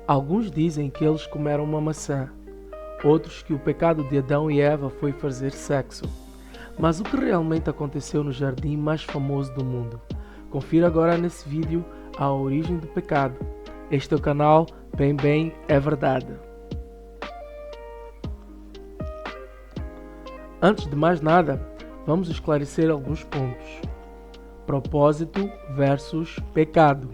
Alguns dizem que eles comeram uma maçã, outros que o pecado de Adão e Eva foi fazer sexo. Mas o que realmente aconteceu no jardim mais famoso do mundo? Confira agora nesse vídeo a origem do pecado. Este é o canal Bem é Verdade. Antes de mais nada, vamos esclarecer alguns pontos. Propósito versus pecado.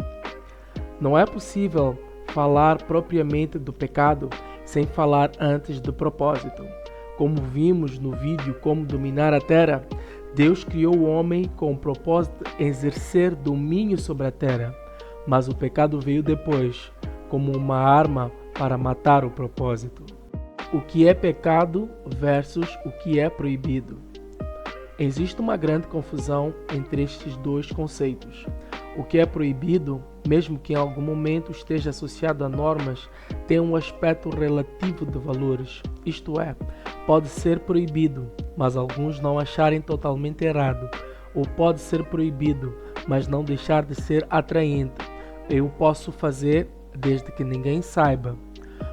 Não é possível falar propriamente do pecado sem falar antes do propósito. Como vimos no vídeo Como Dominar a Terra, Deus criou o homem com o propósito de exercer domínio sobre a terra, mas o pecado veio depois, como uma arma para matar o propósito. O que é pecado versus o que é proibido. Existe uma grande confusão entre estes dois conceitos. O que é proibido, mesmo que em algum momento esteja associado a normas, tem um aspecto relativo de valores, isto é, pode ser proibido, mas alguns não acharem totalmente errado, ou pode ser proibido, mas não deixar de ser atraente. Eu posso fazer desde que ninguém saiba.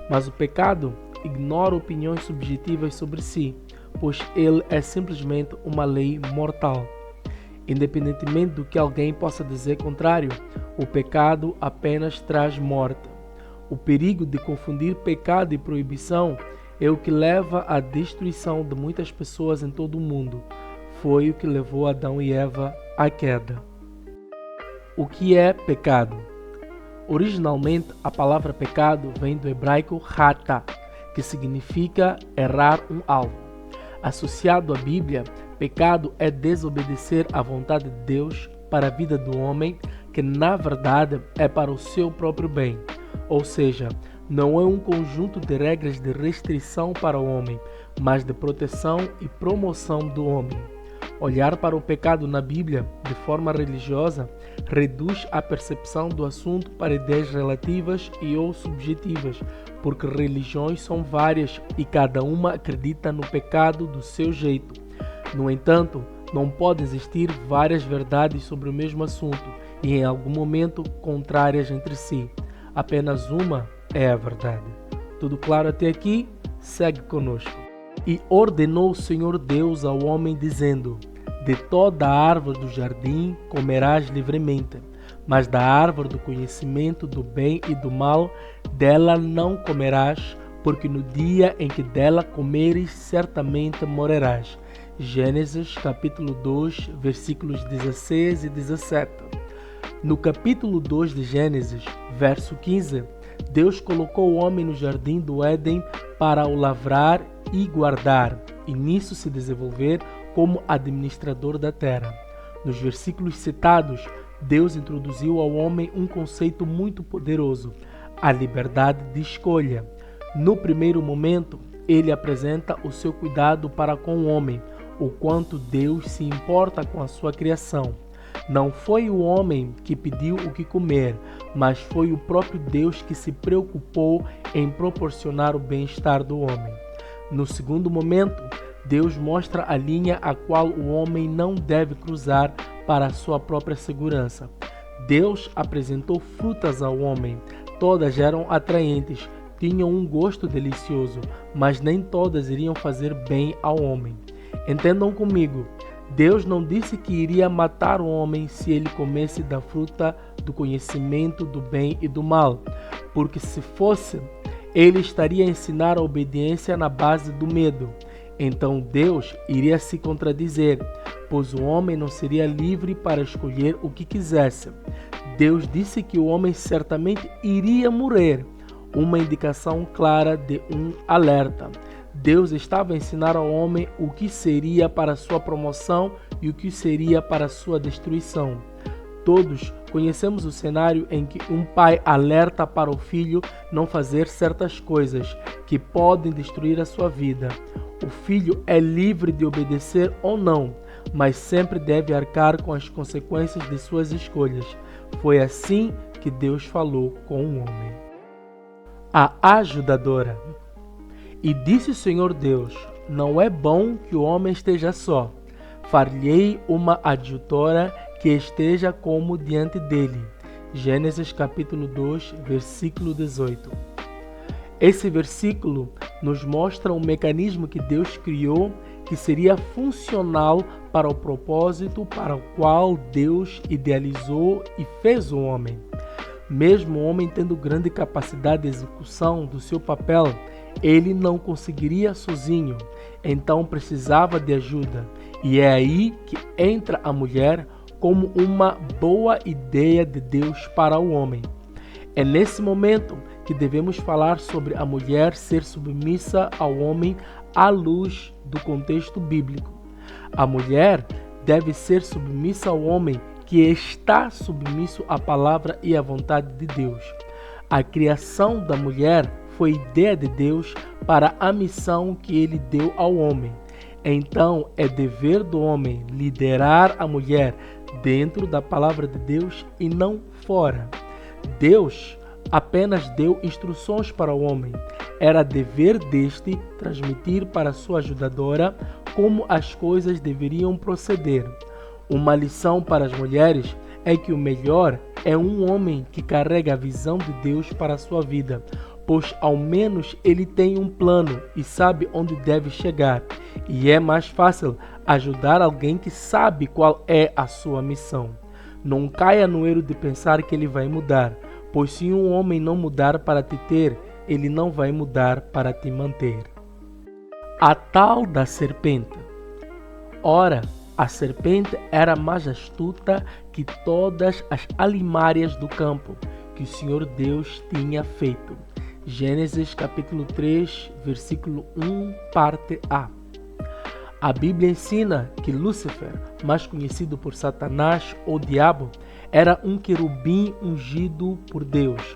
Mas o pecado ignora opiniões subjetivas sobre si, pois ele é simplesmente uma lei mortal. Independentemente do que alguém possa dizer contrário, o pecado apenas traz morte. O perigo de confundir pecado e proibição é o que leva à destruição de muitas pessoas em todo o mundo. Foi o que levou Adão e Eva à queda. O que é pecado? Originalmente, a palavra pecado vem do hebraico hata, que significa errar um alvo. Associado à Bíblia, pecado é desobedecer à vontade de Deus para a vida do homem, que na verdade é para o seu próprio bem. Ou seja, não é um conjunto de regras de restrição para o homem, mas de proteção e promoção do homem. Olhar para o pecado na Bíblia de forma religiosa reduz a percepção do assunto para ideias relativas e ou subjetivas, porque religiões são várias e cada uma acredita no pecado do seu jeito. No entanto, não pode existir várias verdades sobre o mesmo assunto e em algum momento contrárias entre si. Apenas uma é a verdade. Tudo claro até aqui? Segue conosco. E ordenou o Senhor Deus ao homem dizendo: de toda a árvore do jardim comerás livremente, mas da árvore do conhecimento do bem e do mal, dela não comerás, porque no dia em que dela comeres, certamente morrerás. Gênesis capítulo 2, versículos 16 e 17. No capítulo 2 de Gênesis, verso 15, Deus colocou o homem no jardim do Éden para o lavrar e guardar, e nisso se desenvolver como administrador da terra. Nos versículos citados, Deus introduziu ao homem um conceito muito poderoso, a liberdade de escolha. No primeiro momento, ele apresenta o seu cuidado para com o homem, o quanto Deus se importa com a sua criação. Não foi o homem que pediu o que comer, mas foi o próprio Deus que se preocupou em proporcionar o bem-estar do homem. No segundo momento, Deus mostra a linha a qual o homem não deve cruzar para a sua própria segurança. Deus apresentou frutas ao homem. Todas eram atraentes, tinham um gosto delicioso, mas nem todas iriam fazer bem ao homem. Entendam comigo, Deus não disse que iria matar o homem se ele comesse da fruta do conhecimento do bem e do mal, porque se fosse, ele estaria a ensinar a obediência na base do medo. Então Deus iria se contradizer, pois o homem não seria livre para escolher o que quisesse. Deus disse que o homem certamente iria morrer, uma indicação clara de um alerta. Deus estava a ensinar ao homem o que seria para sua promoção e o que seria para sua destruição. Todos conhecemos o cenário em que um pai alerta para o filho não fazer certas coisas que podem destruir a sua vida. O filho é livre de obedecer ou não, mas sempre deve arcar com as consequências de suas escolhas. Foi assim que Deus falou com o homem. A ajudadora. E disse o Senhor Deus: não é bom que o homem esteja só. Far-lhe-ei uma adjutora que esteja como diante dele. Gênesis capítulo 2, versículo 18. Esse versículo nos mostra um mecanismo que Deus criou que seria funcional para o propósito para o qual Deus idealizou e fez o homem. Mesmo o homem tendo grande capacidade de execução do seu papel, ele não conseguiria sozinho, então precisava de ajuda. E é aí que entra a mulher como uma boa ideia de Deus para o homem. É nesse momento que devemos falar sobre a mulher ser submissa ao homem à luz do contexto bíblico. A mulher deve ser submissa ao homem que está submisso à palavra e à vontade de Deus. A criação da mulher foi ideia de Deus para a missão que ele deu ao homem. Então, é dever do homem liderar a mulher dentro da palavra de Deus e não fora. Deus apenas deu instruções para o homem. Era dever deste transmitir para sua ajudadora como as coisas deveriam proceder. Uma lição para as mulheres é que o melhor é um homem que carrega a visão de Deus para a sua vida, pois ao menos ele tem um plano e sabe onde deve chegar. E é mais fácil ajudar alguém que sabe qual é a sua missão. Não caia no erro de pensar que ele vai mudar, pois se um homem não mudar para te ter, ele não vai mudar para te manter. A tal da serpente. Ora, a serpente era mais astuta que todas as alimárias do campo que o Senhor Deus tinha feito. Gênesis capítulo 3, versículo 1, parte A. A Bíblia ensina que Lúcifer, mais conhecido por Satanás ou Diabo, era um querubim ungido por Deus,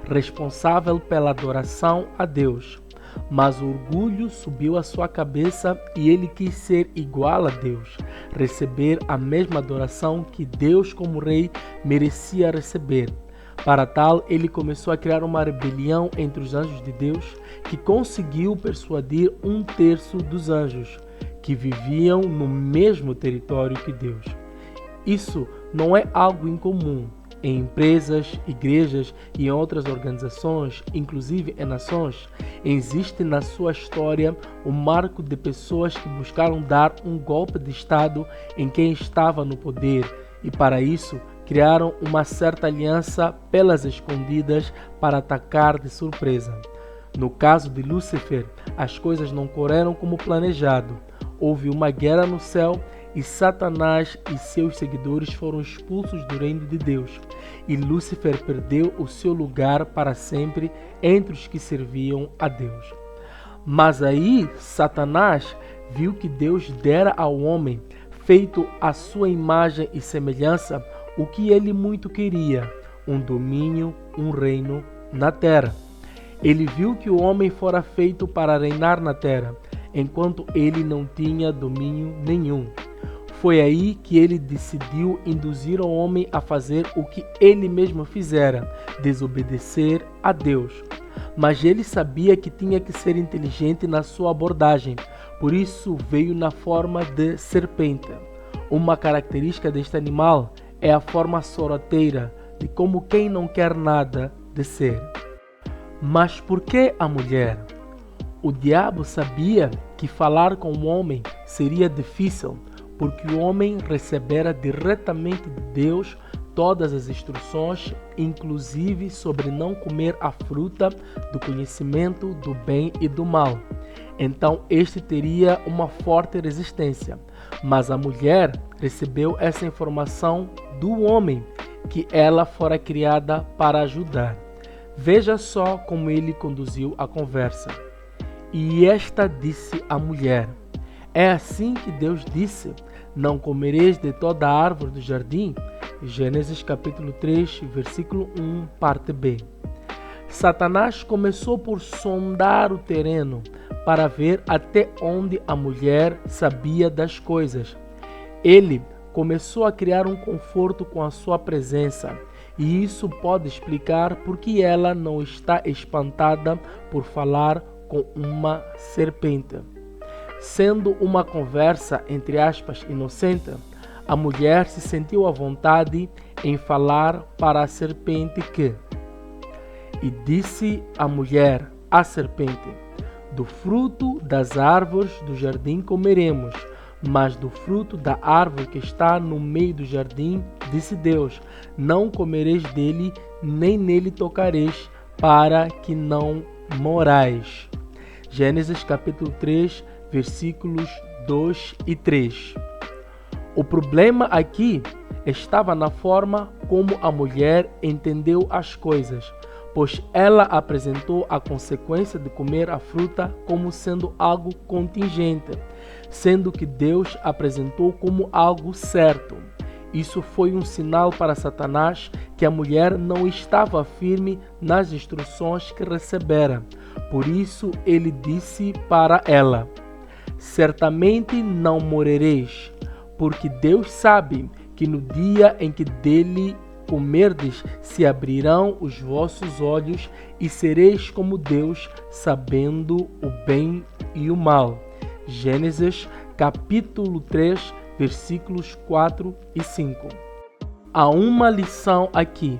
responsável pela adoração a Deus. Mas o orgulho subiu à sua cabeça e ele quis ser igual a Deus, receber a mesma adoração que Deus como rei merecia receber. Para tal, ele começou a criar uma rebelião entre os anjos de Deus, que conseguiu persuadir 1/3 dos anjos, que viviam no mesmo território que Deus. Isso não é algo incomum. Em empresas, igrejas e em outras organizações, inclusive em nações, existe na sua história um marco de pessoas que buscaram dar um golpe de Estado em quem estava no poder e, para isso, criaram uma certa aliança pelas escondidas para atacar de surpresa. No caso de Lúcifer, as coisas não correram como planejado. Houve uma guerra no céu e Satanás e seus seguidores foram expulsos do reino de Deus. E Lúcifer perdeu o seu lugar para sempre entre os que serviam a Deus. Mas aí Satanás viu que Deus dera ao homem, feito à sua imagem e semelhança, o que ele muito queria, um domínio, um reino na terra. Ele viu que o homem fora feito para reinar na terra, enquanto ele não tinha domínio nenhum. Foi aí que ele decidiu induzir o homem a fazer o que ele mesmo fizera, desobedecer a Deus. Mas ele sabia que tinha que ser inteligente na sua abordagem, por isso veio na forma de serpente. Uma característica deste animal é a forma sorrateira, de como quem não quer nada de ser. Mas por que a mulher? O diabo sabia que falar com o homem seria difícil, porque o homem recebera diretamente de Deus todas as instruções, inclusive sobre não comer a fruta do conhecimento do bem e do mal. Então este teria uma forte resistência. Mas a mulher recebeu essa informação do homem, que ela fora criada para ajudar. Veja só como ele conduziu a conversa. E esta disse à mulher: é assim que Deus disse, não comereis de toda a árvore do jardim? Gênesis capítulo 3, versículo 1, parte B. Satanás começou por sondar o terreno para ver até onde a mulher sabia das coisas. Ele começou a criar um conforto com a sua presença, e isso pode explicar por que ela não está espantada por falar com uma serpente. Sendo uma conversa, entre aspas, inocente, a mulher se sentiu à vontade em falar para a serpente que: e disse a mulher: à serpente: do fruto das árvores do jardim comeremos, mas do fruto da árvore que está no meio do jardim, disse Deus: não comereis dele, nem nele tocareis, para que não morais. Gênesis capítulo 3, versículos 2 e 3. O problema aqui estava na forma como a mulher entendeu as coisas, pois ela apresentou a consequência de comer a fruta como sendo algo contingente, sendo que Deus apresentou como algo certo. Isso foi um sinal para Satanás que a mulher não estava firme nas instruções que recebera. Por isso ele disse para ela: certamente não morrereis, porque Deus sabe que no dia em que dele comerdes, se abrirão os vossos olhos e sereis como Deus, sabendo o bem e o mal. Gênesis capítulo 3, versículos 4 e 5. Há uma lição aqui.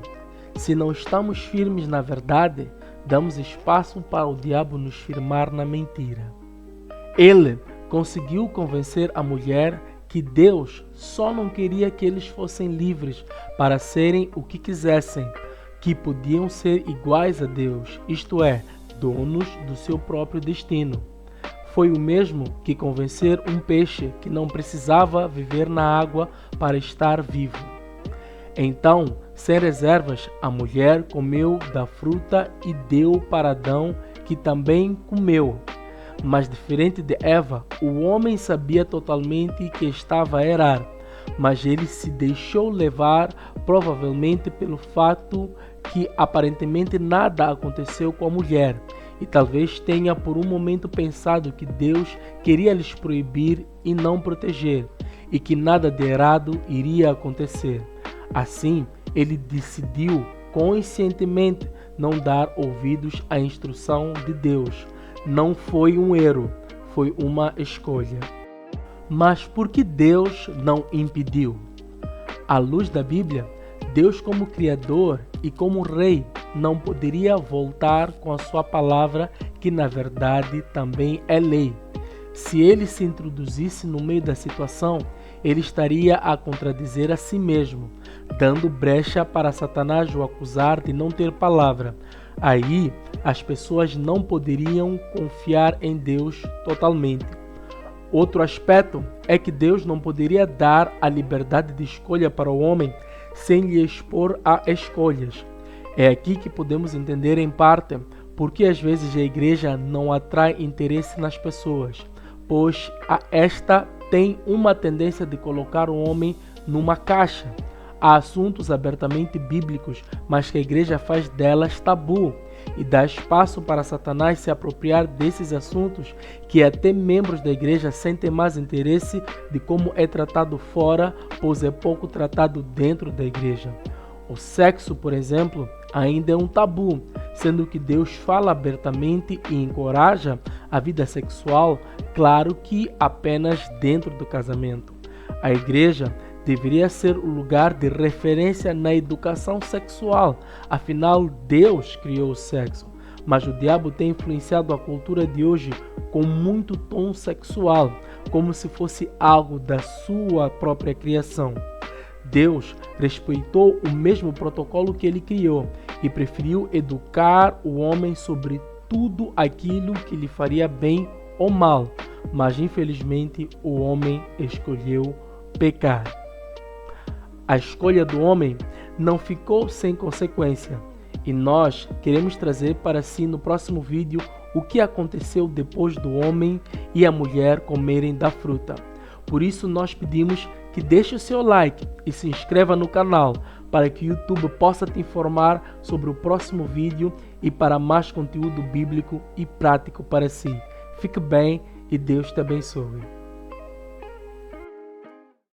Se não estamos firmes na verdade, damos espaço para o diabo nos firmar na mentira. Ele conseguiu convencer a mulher que Deus só não queria que eles fossem livres para serem o que quisessem, que podiam ser iguais a Deus, isto é, donos do seu próprio destino. Foi o mesmo que convencer um peixe que não precisava viver na água para estar vivo. Então, sem reservas, a mulher comeu da fruta e deu para Adão, que também comeu. Mas diferente de Eva, o homem sabia totalmente que estava a errar, mas ele se deixou levar, provavelmente pelo fato que aparentemente nada aconteceu com a mulher, e talvez tenha por um momento pensado que Deus queria lhes proibir e não proteger, e que nada de errado iria acontecer. Assim, ele decidiu conscientemente não dar ouvidos à instrução de Deus. Não foi um erro, foi uma escolha. Mas por que Deus não impediu? À luz da Bíblia, Deus como Criador e como Rei não poderia voltar com a sua palavra, que na verdade também é lei. Se ele se introduzisse no meio da situação, ele estaria a contradizer a si mesmo, dando brecha para Satanás o acusar de não ter palavra. Aí, as pessoas não poderiam confiar em Deus totalmente. Outro aspecto é que Deus não poderia dar a liberdade de escolha para o homem sem lhe expor a escolhas. É aqui que podemos entender em parte porque às vezes a igreja não atrai interesse nas pessoas, pois esta tem uma tendência de colocar o homem numa caixa. Há assuntos abertamente bíblicos, mas que a igreja faz delas tabu e dá espaço para Satanás se apropriar desses assuntos que até membros da igreja sentem mais interesse de como é tratado fora, pois é pouco tratado dentro da igreja. O sexo, por exemplo, ainda é um tabu, sendo que Deus fala abertamente e encoraja a vida sexual, claro que apenas dentro do casamento. A igreja deveria ser o lugar de referência na educação sexual, afinal Deus criou o sexo, mas o diabo tem influenciado a cultura de hoje com muito tom sexual, como se fosse algo da sua própria criação. Deus respeitou o mesmo protocolo que ele criou e preferiu educar o homem sobre tudo aquilo que lhe faria bem ou mal, mas infelizmente o homem escolheu pecar. A escolha do homem não ficou sem consequência, e nós queremos trazer para si no próximo vídeo o que aconteceu depois do homem e a mulher comerem da fruta. Por isso nós pedimos que deixe o seu like e se inscreva no canal para que o YouTube possa te informar sobre o próximo vídeo e para mais conteúdo bíblico e prático para si. Fique bem e Deus te abençoe.